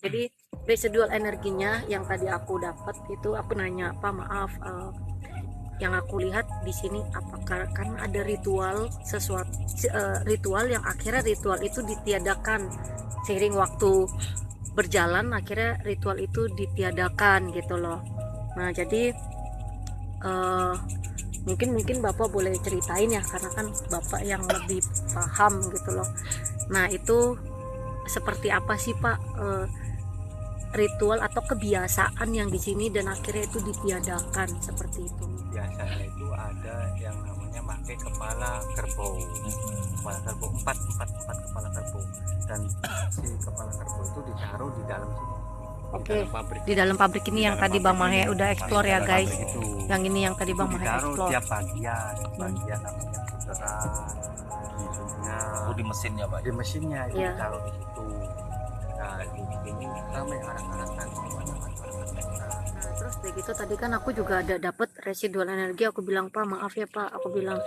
Jadi residual energinya yang tadi aku dapat itu aku nanya, Pak maaf, yang aku lihat di sini apakah kan ada ritual sesuatu, ritual yang akhirnya ritual itu ditiadakan seiring waktu berjalan, akhirnya ritual itu ditiadakan gitu loh. Nah jadi eh, mungkin bapak boleh ceritain ya, karena kan bapak yang lebih paham gitu loh. Nah itu seperti apa sih Pak, ritual atau kebiasaan yang di sini dan akhirnya itu ditiadakan seperti itu? Biasanya itu ada yang namanya pakai kepala kerbau. Kepala kerbau empat kepala kerbau, dan si kepala kerbau itu ditaruh di dalam sini, di Oke, dalam pabrik. di dalam pabrik ini Di yang dalam tadi Bang pabrik Mahe ini, udah di explore ya dalam guys. pabrik itu Yang ini yang tadi Bang Mahe ditaruh explore. tiap bagian namanya puteran hidungnya. Oh, di mesinnya Pak? Di mesinnya itu Iya. ditaruh di situ. Nah di sini ramai anak-anak Nah, terus kayak gitu tadi kan aku juga ada dapat residual energi. Aku bilang, Pak maaf ya Pak, aku bilang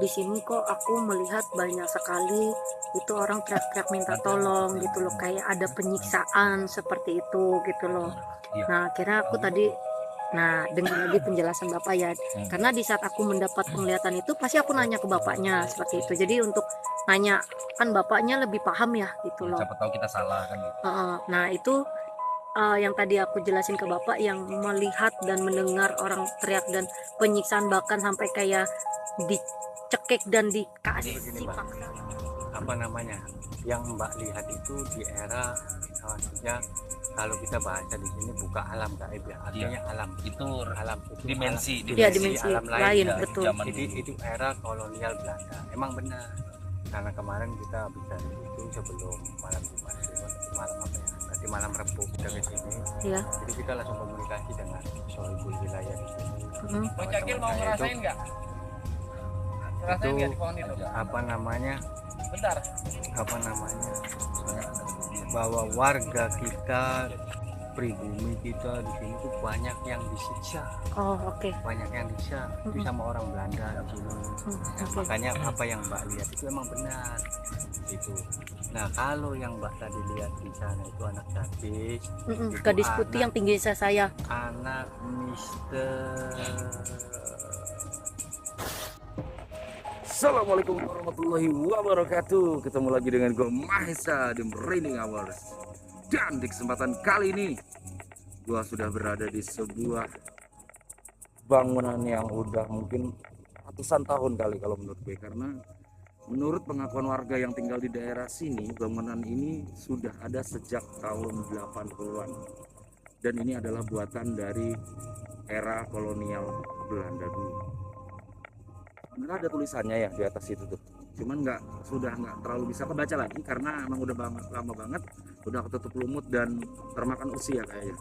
di sini kok aku melihat banyak sekali itu orang teriak-teriak minta tolong gitu loh, kayak ada penyiksaan seperti itu gitu loh. Iya. Nah akhirnya aku tadi, nah dengar lagi penjelasan bapak ya, karena di saat aku mendapat penglihatan itu pasti aku nanya ke bapaknya seperti itu. Jadi untuk nanya, kan bapaknya lebih paham ya gitu loh. Siapa tahu kita salah kan gitu. Nah itu yang tadi aku jelasin ke bapak, yang melihat dan mendengar orang teriak dan penyiksaan, bahkan sampai kayak dicekik dan dikasih Begini, Mbak. paksa. Apa namanya yang Mbak lihat itu di era, maksudnya kalau kita bahasa di sini buka alam gaib ya, artinya alam Itu alam itu dimensi, alam, Ya dimensi alam lain, ya. betul. Zaman Jadi itu era kolonial Belanda, emang benar, karena kemarin kita bicara itu sebelum malam Jumat, malam apa ya, berarti malam Rabu kita ke sini. Ya. Jadi kita langsung komunikasi dengan sohibul wilayah di sini. Bang Cakil mau ngerasain nggak? Ngerasain nggak di pohon itu? Apa namanya, Bentar. apa namanya, bahwa warga kita, pribumi kita di sini tuh banyak yang disiksa, Oh oke. banyak yang disiksa itu sama orang Belanda di sini. Nah, Oke. makanya apa yang Mbak lihat itu emang benar itu. Nah kalau yang Mbak tadi lihat di sana itu anak gadis, itu Gadis putih yang tinggi saya. anak Mister. Assalamualaikum warahmatullahi wabarakatuh. Ketemu lagi dengan gue Mahesa di Merinding Hours. Dan di kesempatan kali ini gue sudah berada di sebuah bangunan yang udah mungkin ratusan tahun kali kalau menurut gue. Karena menurut pengakuan warga yang tinggal di daerah sini, bangunan ini sudah ada sejak tahun 80-an. Dan ini adalah buatan dari era kolonial Belanda dulu. Sebenarnya ada tulisannya ya di atas itu tuh, cuman sudah nggak terlalu bisa kebaca lagi karena emang udah lama banget, udah ketutup lumut dan termakan usia kayaknya.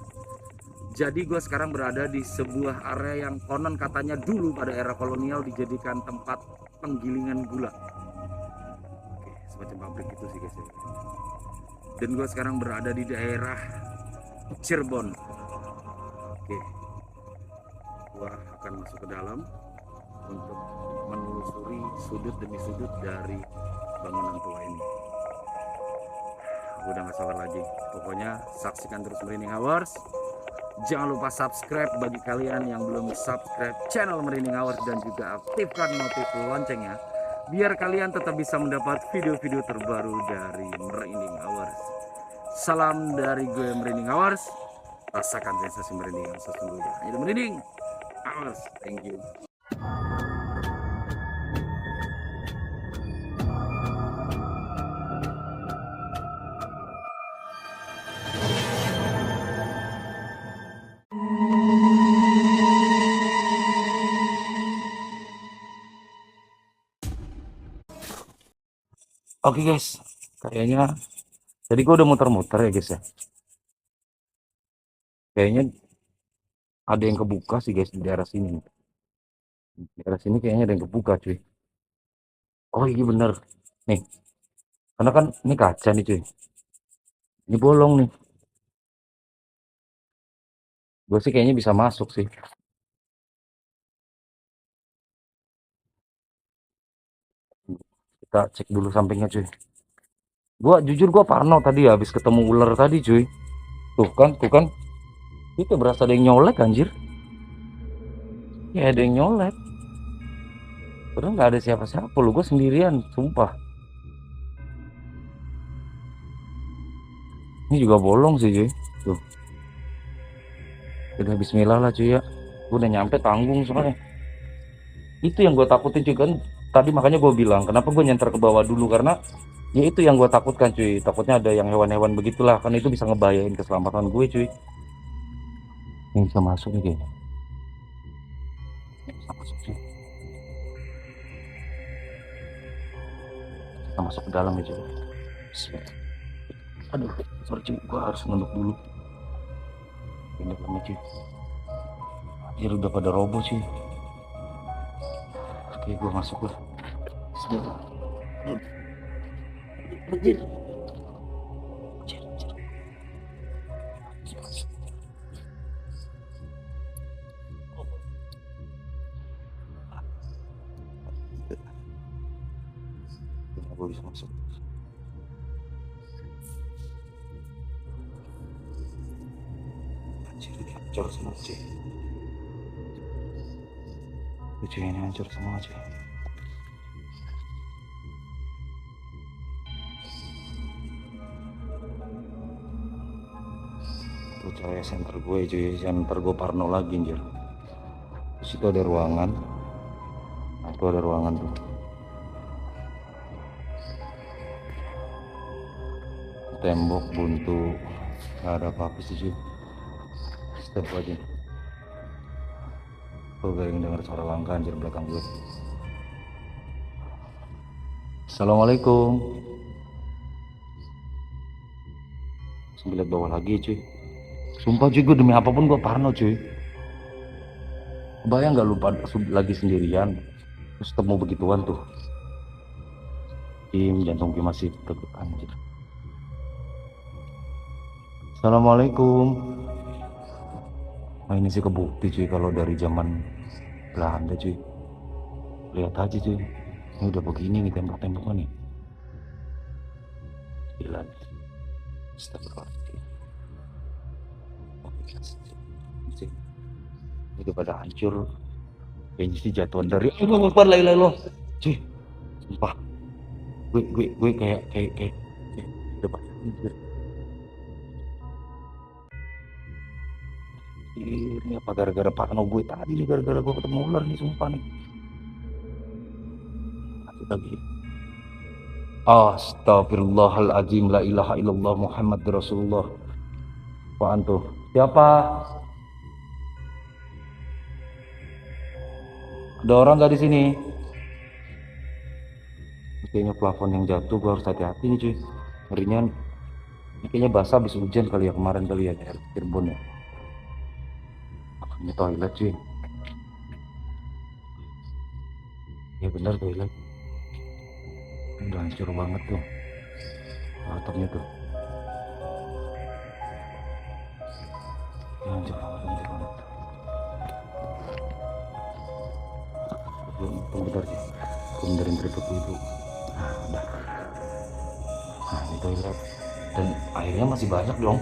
Jadi gue sekarang berada di sebuah area yang konon katanya dulu pada era kolonial dijadikan tempat penggilingan gula. Oke, semacam pabrik itu sih guys ya. Dan gue sekarang berada di daerah Cirebon. Oke, gue akan masuk ke dalam untuk menelusuri sudut demi sudut dari bangunan tua ini. Udah gak sabar lagi. Pokoknya saksikan terus Merinding Hours. Jangan lupa subscribe bagi kalian yang belum subscribe channel Merinding Hours, dan juga aktifkan notif loncengnya biar kalian tetap bisa mendapat video-video terbaru dari Merinding Hours. Salam dari gue Merinding Hours. Rasakan sensasi merinding yang sesungguhnya. Itu Merinding Hours. Thank you. Oke guys, kayaknya tadi gue udah muter-muter ya guys ya. Kayaknya ada yang kebuka sih guys di daerah sini. Di daerah sini kayaknya ada yang kebuka cuy. Oh iya bener. Nih, karena kan ini kaca nih cuy. Ini bolong nih. Gue sih kayaknya bisa masuk sih. Kita cek dulu sampingnya cuy. Gua jujur parno tadi habis ketemu ular tadi cuy. Tuh kan. Itu berasa ada yang nyolek anjir. Ya ada yang nyolek. Padahal nggak ada siapa-siapa lu, gue sendirian, sumpah. Ini juga bolong sih cuy. Tuh. Udah bismillah lah cuy ya. Gue udah nyampe tanggung soalnya. Itu yang gue takutin cuy kan. Tadi makanya gue bilang kenapa gue nyenter ke bawah dulu, karena ya itu yang gue takutkan cuy. Takutnya ada yang hewan-hewan begitulah, karena itu bisa ngebahayain keselamatan gue cuy. Ini bisa masuk nih kayaknya. Bisa masuk cuy. Kita masuk ke dalam ya cuy. Bismillah. Aduh, sorry cuy, gue harus nunduk dulu. Ini kami cuy. Anjir udah pada roboh cuy. Oke, gue masuk lah. Bismillah. Anjir. Gue bisa masuk. Anjir ini hancur semua cuy. Cuy ini hancur semua cuy. Tuh cahaya center gue cuy, center gue parno lagi anjir. Di situ ada ruangan. Nah, itu ada ruangan tuh. Tembok buntu, nggak ada apa-apa sih cuy. Step aja. Gue gak denger suara langkah anjir belakang gue. Assalamualaikum. Sambil lihat bawah lagi cuy. Sumpah cuy, gue demi apapun gue parno cuy. Bayang gak lu lagi sendirian terus ketemu begituan tuh. Jantung gue masih teguk anjir. Assalamualaikum. Nah ini sih kebukti cuy kalau dari zaman Belanda cuy. Lihat aja cuy. Ini udah begini nih tembok-temboknya nih. Gila. Astagfirullahaladzim. Itu pada hancur. Kayaknya sih jatuhan dari Allah Akbar la ilaha illallah. Cuy. Sumpah. Gue kayak depan anjir. Ini apa gara-gara parno gue tadi nih, gara-gara gue ketemu ular nih sumpah nih. Masih lagi. Astagfirullahaladzim, la ilaha illallah Muhammad Rasulullah. Apaan tuh? Siapa? Ada orang nggak di sini? Kayaknya plafon yang jatuh, gue harus hati-hati nih cuy. Ngerinya ini kayaknya basah habis hujan kali ya, kemarin kali ya, daerah Cirebon ya. Ini toilet cuy. Ya bener toilet. Udah hancur banget tuh atapnya tuh. Ya hancur banget. Bentar sih, gue benerin tripod dulu. Nah udah. Nah ini toilet. Dan airnya masih banyak dong.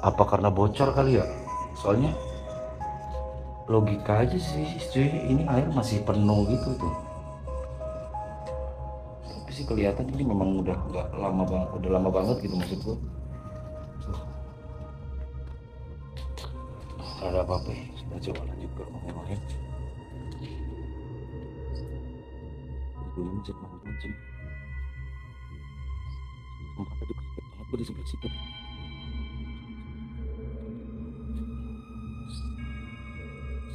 Apa karena bocor kali ya? Soalnya logika aja sih cuy, ini air masih penuh gitu tuh. Tapi sih kelihatan ini memang udah lama banget gitu maksud gue. Gak ada apa-apa ya, kita coba lanjut ke rumah lain. Gue mencet mancing. Sumpah tadi kaget banget gue di sebelah situ.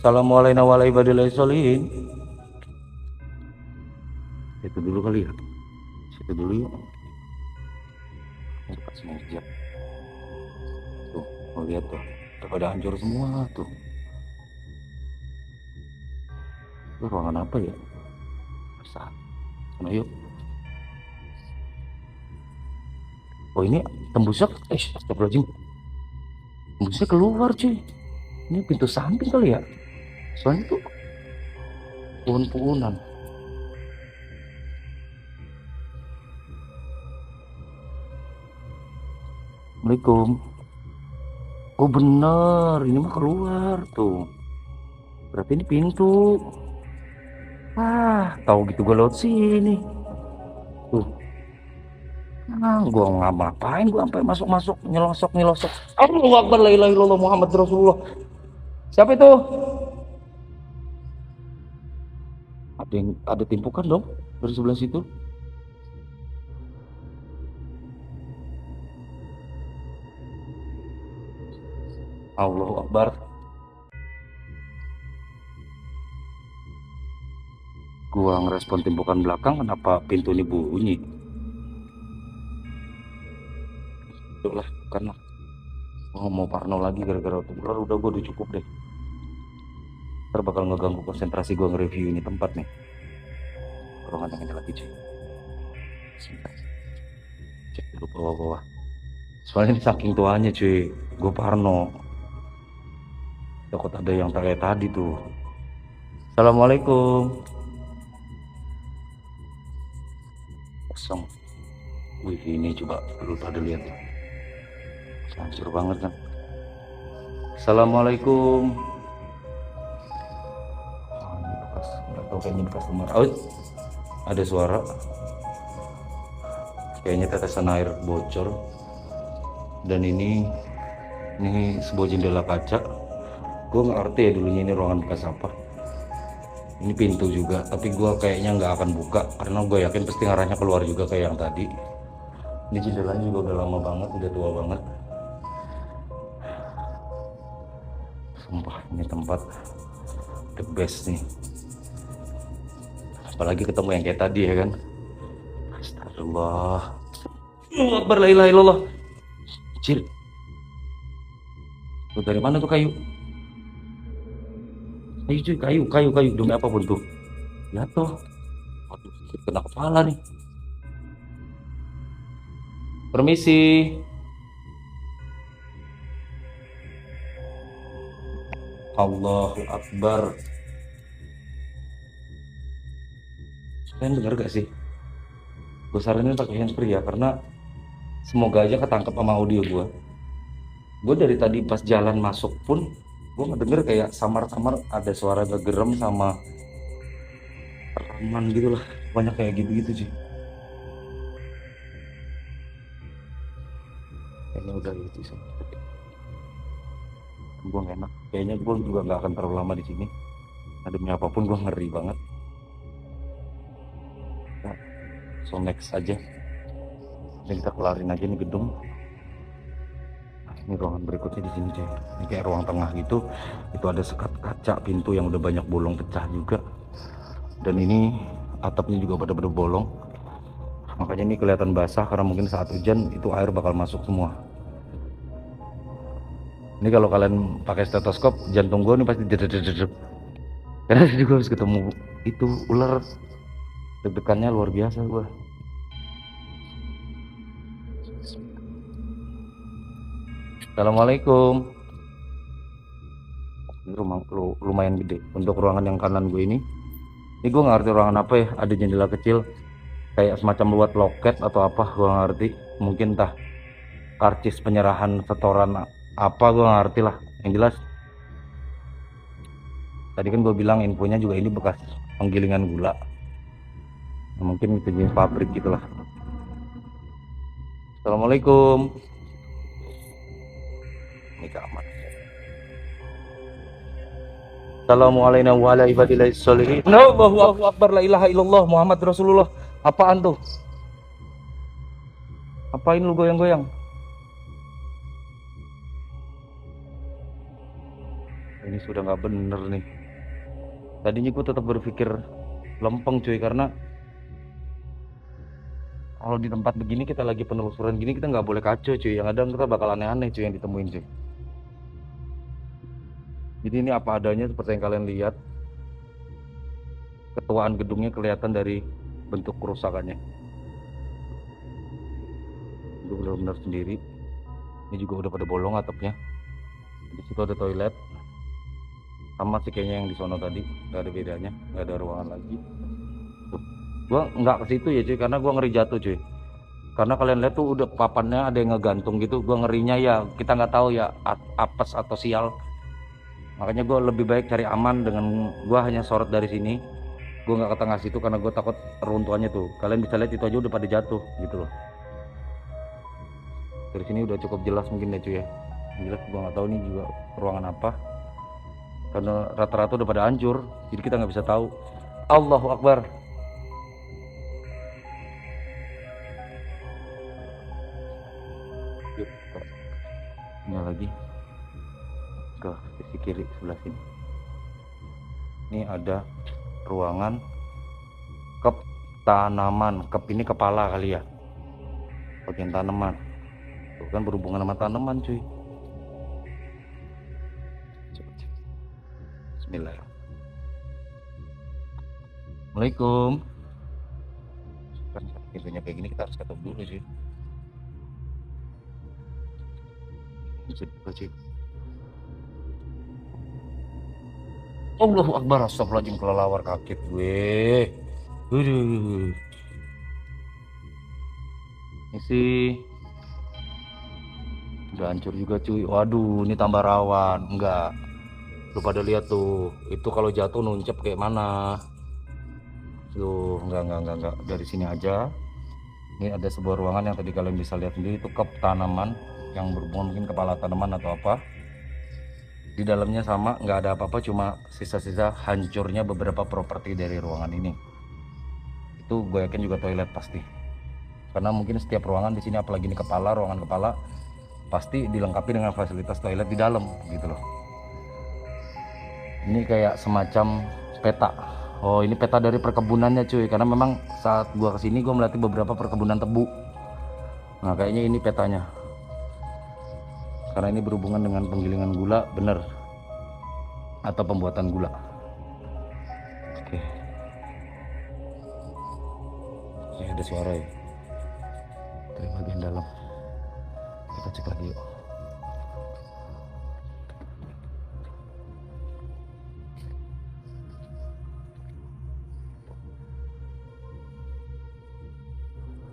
Assalamualaikum warahmatullahi wabarakatuh. Itu dulu kali ya. Situ dulu yuk. Ini kasih meja. Tuh, mau lihat tuh. Udah pada hancur semua tuh. Itu ruangan apa ya? Besar. Sana yuk. Oh ini tembusnya, astagfirullahaladzim. Tembusnya keluar cuy. Ini pintu samping kali ya. Soalnya tuh pohon-pohonan. Assalamualaikum. Oh bener, ini mah keluar tuh. Berarti ini pintu. Tahu gitu gue lewat sini. Tuh. Gua ngapain gua sampai masuk-masuk nyelosok. Allahu Akbar, la ilaha illallah Muhammad Rasulullah. Siapa itu? Ada timpukan dong dari sebelah situ. Allahu Akbar. Gua ngerespon timpukan belakang, kenapa pintu ini bunyi? Itulah karena mau parno lagi gara-gara ular, udah gue udah cukup deh. Ntar bakal ngeganggu konsentrasi gue nge-review ini tempat nih. Ruangan yang ini lagi cuy. Sebentar. Cek dulu bawah-bawah. Soalnya ini saking tuanya cuy, gue parno. Takut ada yang kayak tadi tuh. Assalamualaikum. Kosong. Wih ini coba dulu pada lihat ya. Hancur banget kan. Assalamualaikum. Ini bekas, nggak tahu kayaknya bekas rumah. Ada suara. Kayaknya tetesan air bocor. Dan ini sebuah jendela kaca. Gue nggak ngerti ya dulunya ini ruangan bekas apa. Ini pintu juga, tapi gue kayaknya nggak akan buka karena gue yakin pasti ngarahnya keluar juga kayak yang tadi. Ini jendelanya juga udah lama banget, udah tua banget. Sumpah ini tempat the best nih, apalagi ketemu yang kayak tadi ya kan. Astagfirullah. Akbar, la ilaha illallah. Cil, tuh dari mana tuh kayu? Ayo cuy, kayu demi apapun tuh. Jatuh. Waduh, kena kepala nih. Permisi. Allahu Akbar. Kalian dengar gak sih? Gue saranin pakai handsfree ya, karena semoga aja ketangkep sama audio gue. Gue dari tadi pas jalan masuk pun gue ngedenger kayak samar-samar ada suara gegerem sama rekaman gitu lah, banyak kayak gitu-gitu sih. Kayaknya udah gitu sih. Gue gak enak, kayaknya gue juga nggak akan terlalu lama di sini. Demi apapun gue ngeri banget. Nah, so next aja, dan kita kelarin aja nih gedung. Ini ruangan berikutnya di sini cuy. Ini kayak ruang tengah gitu. Itu ada sekat kaca pintu yang udah banyak bolong pecah juga. Dan ini atapnya juga pada bolong. Makanya ini kelihatan basah karena mungkin saat hujan itu air bakal masuk semua. Ini kalau kalian pakai stetoskop, jantung gue ini pasti dedek. Karena tadi gue harus ketemu itu ular. Deg-degannya luar biasa gue. Assalamualaikum. Ini rumah lumayan gede untuk ruangan yang kanan gue ini. Ini gue nggak ngerti ruangan apa ya. Ada jendela kecil kayak semacam buat loket atau apa, gue nggak ngerti. Mungkin entah karcis penyerahan setoran apa, gue nggak ngerti lah. Yang jelas tadi kan gue bilang infonya juga ini bekas penggilingan gula. Mungkin itu jenis pabrik gitulah. Assalamualaikum. Ini kamar. Assalamualaikum warahmatullahi wabarakatuh. Allahu Akbar, la ilaha illallah Muhammad Rasulullah. Apaan tuh? Apain lu goyang-goyang? Ini sudah nggak bener nih. Tadinya gue tetap berpikir lempeng cuy, karena kalau di tempat begini kita lagi penelusuran gini kita nggak boleh kacau cuy. Yang ada kita bakal aneh-aneh cuy yang ditemuin cuy. Jadi ini apa adanya seperti yang kalian lihat. Ketuaan gedungnya kelihatan dari bentuk kerusakannya. Itu benar-benar sendiri. Ini juga udah pada bolong atapnya. Di situ ada toilet. Sama sih kayaknya yang di sono tadi, nggak ada bedanya, nggak ada ruangan lagi. Tuh. Gua nggak ke situ ya cuy, karena gua ngeri jatuh cuy. karena kalian lihat tuh udah papannya ada yang ngegantung gitu. Gue ngerinya ya kita nggak tahu ya apes atau sial, makanya gue lebih baik cari aman dengan gue hanya sorot dari sini. Gue nggak ke tengah situ karena gue takut runtuhannya tuh. Kalian bisa lihat itu aja udah pada jatuh gitu loh. Dari sini udah cukup jelas mungkin ya cuy ya. Jelas gue nggak tahu nih juga ruangan apa, karena rata-rata udah pada hancur, jadi kita nggak bisa tahu. Allahu Akbar. Yuk, ini lagi ke sisi kiri sebelah sini. Ini ada ruangan kep tanaman. Kep ini kepala kali ya, bagian tanaman. Tuh kan berhubungan sama tanaman cuy. Bismillahirrahmanirrahim. Assalamualaikum. Kan pintunya kayak gini kita harus ketuk dulu sih. Allahu Akbar, astagfirullahaladzim, kelelawar, kaget gue. Aduh. Ini sih udah hancur juga cuy. Waduh, ini tambah rawan. Enggak, lu pada lihat tuh, itu kalau jatuh nuncep kayak mana tuh. Enggak, dari sini aja. Ini ada sebuah ruangan yang tadi kalian bisa lihat sendiri, itu kep tanaman yang berhubungan mungkin kepala tanaman atau apa. Di dalamnya sama, nggak ada apa-apa, cuma sisa-sisa hancurnya beberapa properti dari ruangan ini. Itu gue yakin juga toilet pasti, karena mungkin setiap ruangan di sini, apalagi ini kepala, ruangan kepala, pasti dilengkapi dengan fasilitas toilet di dalam gitu loh. Ini kayak semacam peta. Oh, ini peta dari perkebunannya cuy, karena memang saat gua kesini gua melatih beberapa perkebunan tebu. Nah kayaknya ini petanya, karena ini berhubungan dengan penggilingan gula, bener, atau pembuatan gula. Oke. Ini ada suara ya dari bagian dalam, kita cek lagi yuk.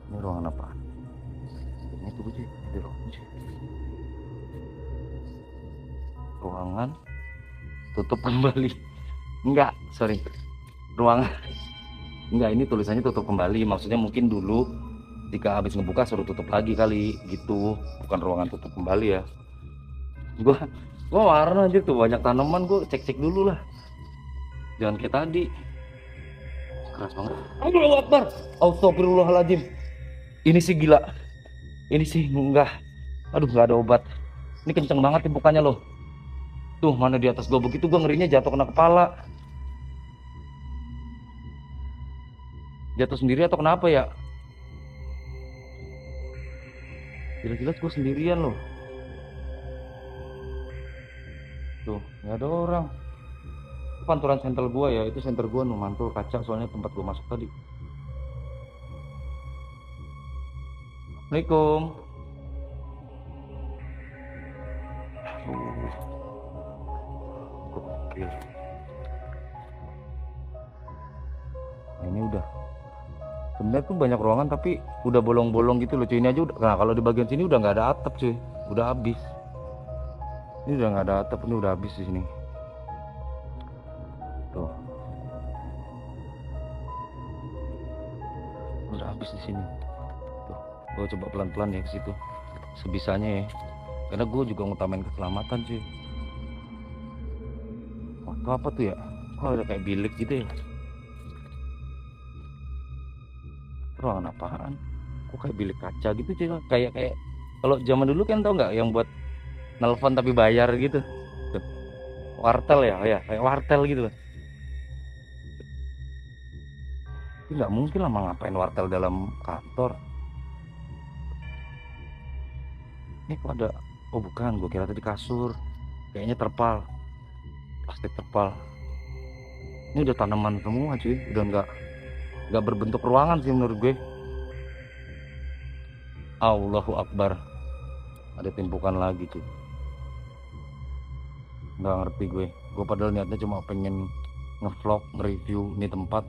Ini ruangan apa? Ini tuh cuy, ini ruangan cuy. Ruangan tutup kembali. Enggak, sorry, ruangan enggak, ini tulisannya tutup kembali, maksudnya mungkin dulu jika habis ngebuka suruh tutup lagi kali gitu, bukan ruangan tutup kembali ya. Gua warna aja tuh banyak tanaman, gua cek dulu lah, jangan kayak tadi. Keras banget. Allahu Akbar, astagfirullahaladzim. Ini sih gila, ini sih enggak, aduh nggak ada obat. Ini kenceng banget timbukannya loh. Tuh mana di atas gua begitu, gua ngerinya jatuh kena kepala. Jatuh sendiri atau kenapa ya? Jelas-jelas gua sendirian loh. Tuh nggak ada orang. Itu pantulan senter gua ya, itu senter gua mantul kaca, soalnya tempat gua masuk tadi. Assalamualaikum. Gokil. Nah, ini udah, sebenarnya tuh banyak ruangan tapi udah bolong-bolong gitu loh cuy. Ini aja udah, nah kalau di bagian sini udah nggak ada atap cuy, udah habis. Ini udah nggak ada atap, ini udah habis di sini. Tuh, udah habis di sini. Gue coba pelan-pelan ya ke situ sebisanya ya, karena gue juga ngutamain keselamatan sih. Wah, itu apa tuh ya? Kok ada kayak bilik gitu ya? Ruangan apaan? Kok kayak bilik kaca gitu sih? Kayak kalau zaman dulu kan tau nggak yang buat nelpon tapi bayar gitu tuh. Wartel ya, kayak wartel gitu loh. Ini nggak mungkin lah ngapain wartel dalam kantor. Ini kok ada, oh bukan, gue kira tadi kasur, kayaknya terpal, plastik terpal. Ini udah tanaman semua cuy, udah nggak berbentuk ruangan sih menurut gue. Allahu Akbar, ada timbukan lagi cuy. Nggak ngerti gue padahal niatnya cuma pengen ngevlog, nge-review ini tempat,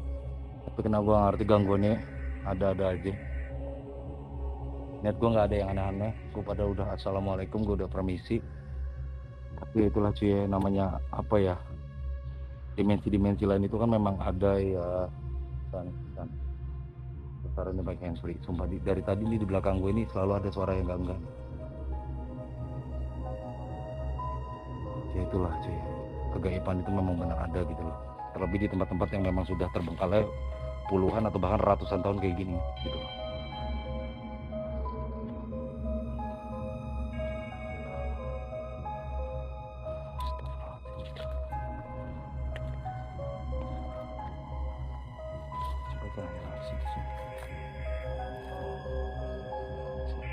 tapi kena gue ngerti gangguannya ada-ada aja. Niat gue nggak ada yang aneh-aneh, gue pada udah assalamualaikum, gue udah permisi. Tapi itulah cuy, namanya apa ya, dimensi-dimensi lain itu kan memang ada ya. San besarannya baik yang free. Sumpah dari tadi nih di belakang gue ini selalu ada suara yang enggak. Ya itulah cuy, kegaiban itu memang benar ada gitu loh. Terlebih di tempat-tempat yang memang sudah terbengkalai puluhan atau bahkan ratusan tahun kayak gini gitu loh.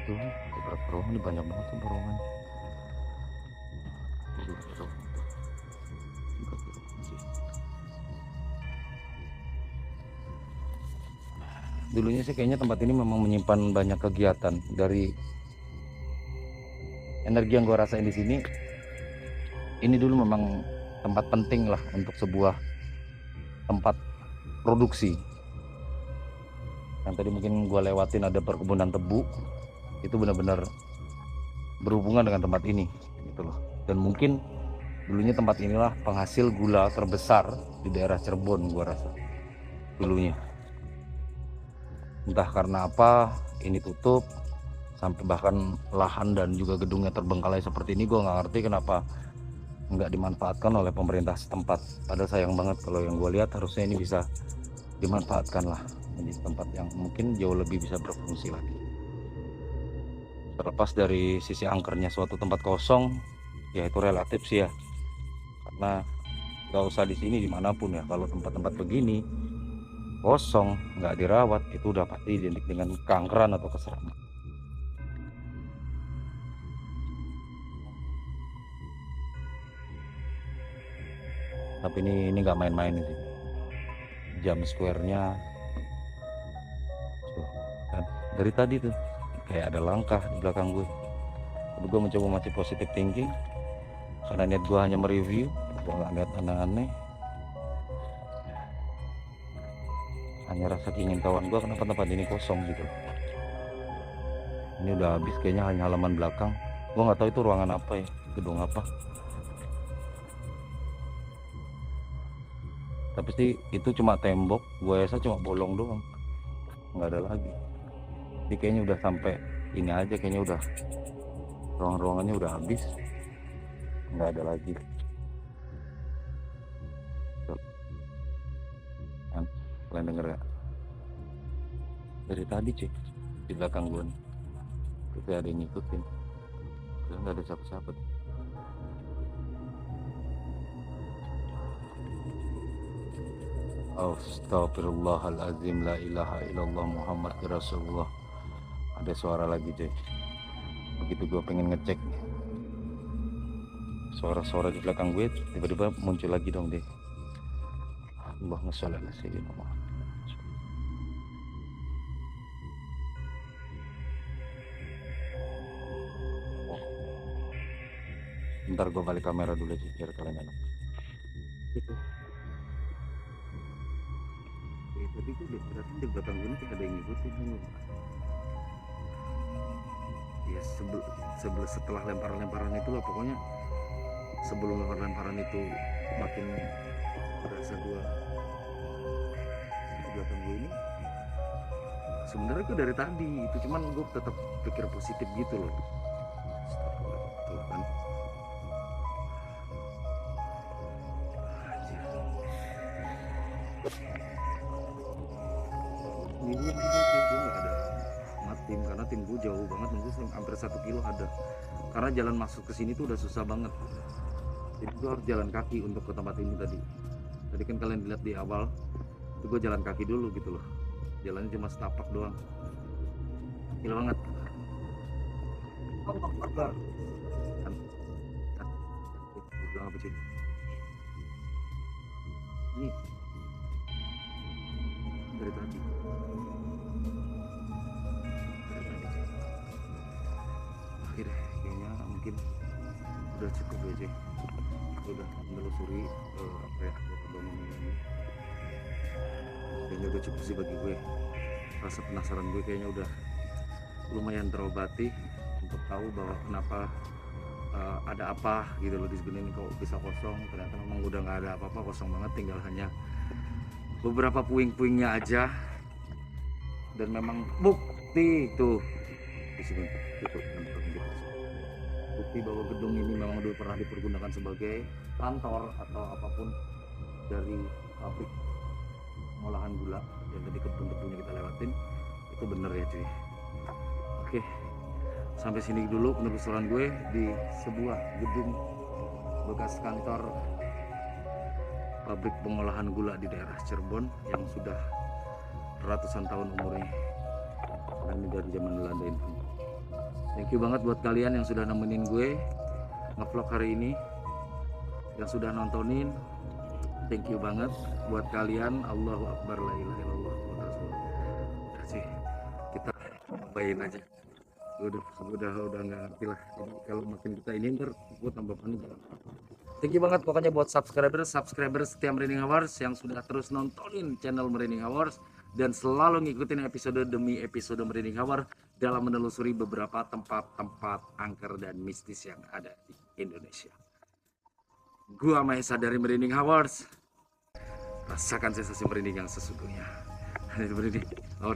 Situ beberapa terowongan ini banyak banget tuh terowongan. Dulunya sih kayaknya tempat ini memang menyimpan banyak kegiatan. Dari energi yang gue rasain di sini, ini dulu memang tempat penting lah untuk sebuah tempat produksi. Yang tadi mungkin gue lewatin ada perkebunan tebu, itu benar-benar berhubungan dengan tempat ini gitu loh. Dan mungkin dulunya tempat inilah penghasil gula terbesar di daerah Cirebon, gue rasa dulunya. Entah karena apa ini tutup, sampai bahkan lahan dan juga gedungnya terbengkalai seperti ini. Gue nggak ngerti kenapa nggak dimanfaatkan oleh pemerintah setempat. Padahal sayang banget, kalau yang gue lihat harusnya ini bisa dimanfaatkan lah menjadi tempat yang mungkin jauh lebih bisa berfungsi lagi. Terlepas dari sisi angkernya suatu tempat kosong, ya itu relatif sih ya, karena nggak usah di sini, dimanapun ya, kalau tempat-tempat begini kosong nggak dirawat itu udah pasti identik dengan kankeran atau keseraman. Tapi ini nggak main-main sih, jam square-nya tuh, kan dari tadi tuh kayak ada langkah di belakang gue. Tapi gue mencoba masih positive thinking karena niat gue hanya mereview, gue nggak lihat aneh-aneh. Hanya rasa keingintahuan gue kenapa tempat ini kosong gitu. Ini udah habis kayaknya, hanya halaman belakang. Gue nggak tahu itu ruangan apa ya, gedung apa. Tapi sih itu cuma tembok, gue rasa cuma bolong doang, nggak ada lagi. Jadi kayaknya udah sampai ini aja, kayaknya udah ruang-ruangannya udah habis, nggak ada lagi. Kan kalian denger ya? Dari tadi cek di belakang gue nih, tapi ada yang ngikutin, terus nggak ada siapa-siapa. Astagfirullahaladzim, la ilaha illallah Muhammad Rasulullah. Ada suara lagi cuy. Begitu gue pengen ngecek suara-suara di belakang gue, tiba-tiba muncul lagi dong deh. Allahumma sholli ala sayyidina Muhammad. Bentar gue balik kamera dulu sih biar kalian enak. Gitu. Tadi gue udah berarti di belakang gue ini ada yang ngikutin dulu. Ya setelah lemparan-lemparan itu lah, pokoknya sebelum lemparan itu makin berasa gue di belakang gue ini. Sebenarnya gue dari tadi itu, cuman gue tetap pikir positif gitu loh. Tuh kan. Gue nggak ada tim, karena tim gue jauh banget, nunggu hampir 1 kilo ada, karena jalan masuk ke sini tuh udah susah banget. Jadi gue harus jalan kaki untuk ke tempat ini tadi kan kalian lihat di awal itu gue jalan kaki dulu gitu loh, jalannya cuma setapak doang, gila banget kan. Bilang apa sih ini dari tadi. Akhirnya kayaknya mungkin udah cukup aja, udah menelusuri apa ya, bangunan ini kayaknya udah cukup sih bagi gue. Rasa penasaran gue kayaknya udah lumayan terobati untuk tahu bahwa kenapa ada apa gitu loh di sini ini kok bisa kosong. Ternyata memang udah nggak ada apa-apa, kosong banget, tinggal hanya beberapa puing-puingnya aja. Dan memang bukti tuh di sini itu bukti bahwa gedung ini memang dulu pernah dipergunakan sebagai kantor atau apapun dari pabrik pengolahan gula yang tadi kebun-kebunnya kita lewatin. Itu bener ya cuy. Oke, sampai sini dulu penelusuran gue di sebuah gedung bekas kantor pabrik pengolahan gula di daerah Cirebon yang sudah ratusan tahun umurnya, dan ini dari zaman Belanda ini. Thank you banget buat kalian yang sudah nemenin gue ngevlog hari ini, yang sudah nontonin. Thank you banget buat kalian. Allahu Akbar, la ilaha illallah Muhammadur Rasulullah. Udah sih, kita cobain aja. Udah nggak ngerti lah. Jadi kalau makin kita ini ntar gue tambah panik. Thank you banget pokoknya buat subscriber setia Merinding Hours yang sudah terus nontonin channel Merinding Hours dan selalu ngikutin episode demi episode Merinding Hours dalam menelusuri beberapa tempat-tempat angker dan mistis yang ada di Indonesia. Gua Mahesa dari Merinding Hours. Rasakan sensasi merinding yang sesungguhnya. Merinding Hours.